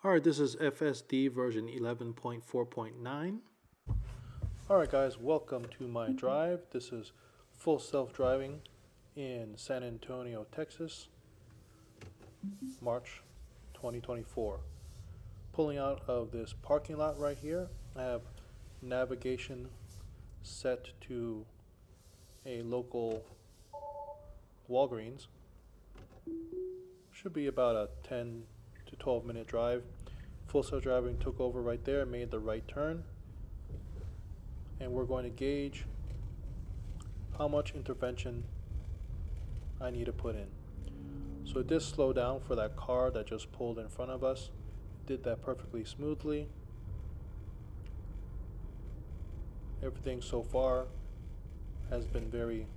Alright, this is FSD version 11.4.9. Alright guys, welcome to my drive. This is full self-driving in San Antonio, Texas, March 2024. Pulling out of this parking lot right here, I have navigation set to a local Walgreens. Should be about a 10 to 12 minute drive. Full self-driving took over right there, made the right turn, and we're going to gauge how much intervention I need to put in. So it did slow down for that car that just pulled in front of us. It did that perfectly smoothly. Everything so far has been very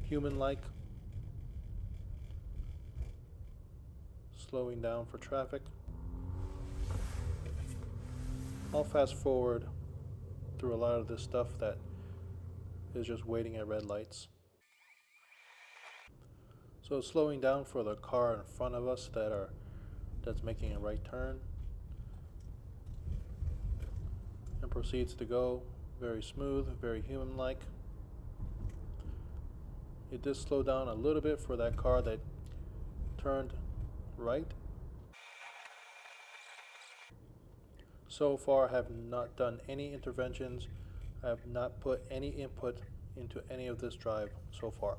human-like. Slowing down for traffic. I'll fast forward through a lot of this stuff that is just waiting at red lights. So it's slowing down for the car in front of us that's making a right turn, and proceeds to go very smooth, very human-like. It did slow down a little bit for that car that turned right. So far, I have not done any interventions. I have not put any input into any of this drive so far.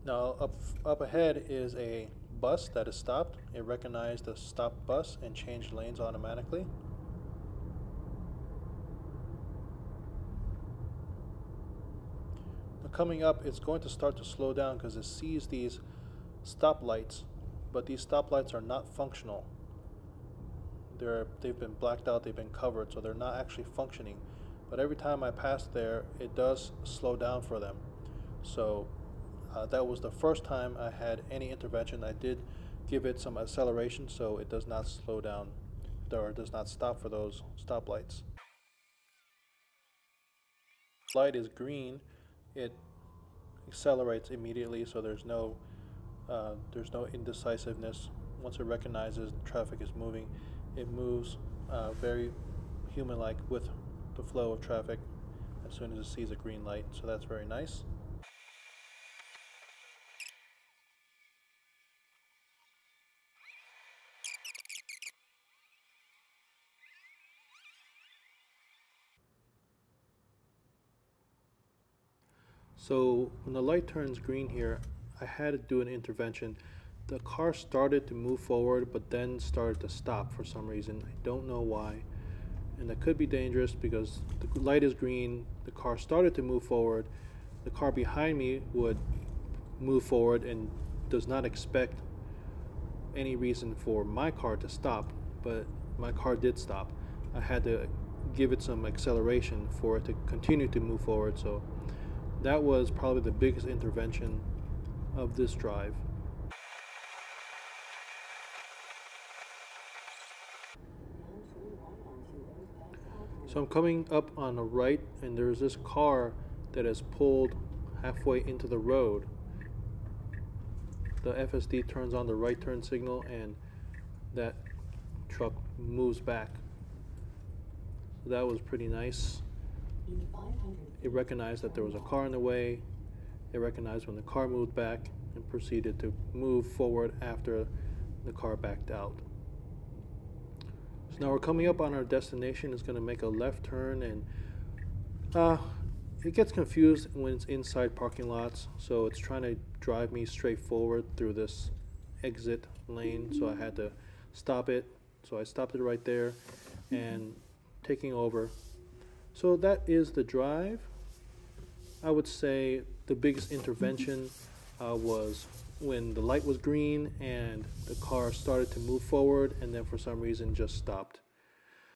Now up ahead is a bus that is stopped. It recognized the stopped bus and changed lanes automatically. Now coming up, it's going to start to slow down because it sees these stoplights, but these stoplights are not functional. They've been blacked out, they've been covered, so they're not actually functioning. But every time I pass there, it does slow down for them. So that was the first time I had any intervention. I did give it some acceleration so it does not slow down or does not stop for those stoplights. Light is green, it accelerates immediately, so there's no indecisiveness. Once it recognizes traffic is moving, it moves very human-like with the flow of traffic as soon as it sees a green light, so that's very nice. So when the light turns green here, I had to do an intervention. The car started to move forward, but then started to stop for some reason. I don't know why. And that could be dangerous because the light is green, the car started to move forward. The car behind me would move forward and does not expect any reason for my car to stop, but my car did stop. I had to give it some acceleration for it to continue to move forward. So that was probably the biggest intervention of this drive. So I'm coming up on the right, and there's this car that is pulled halfway into the road. The FSD turns on the right turn signal and that truck moves back. So that was pretty nice. It recognized that there was a car in the way. It recognized when the car moved back and proceeded to move forward after the car backed out. So now we're coming up on our destination. It's going to make a left turn, and it gets confused when it's inside parking lots. So it's trying to drive me straight forward through this exit lane. So I had to stop it. So I stopped it right there and taking over. So that is the drive. I would say the biggest intervention was when the light was green and the car started to move forward and then for some reason just stopped.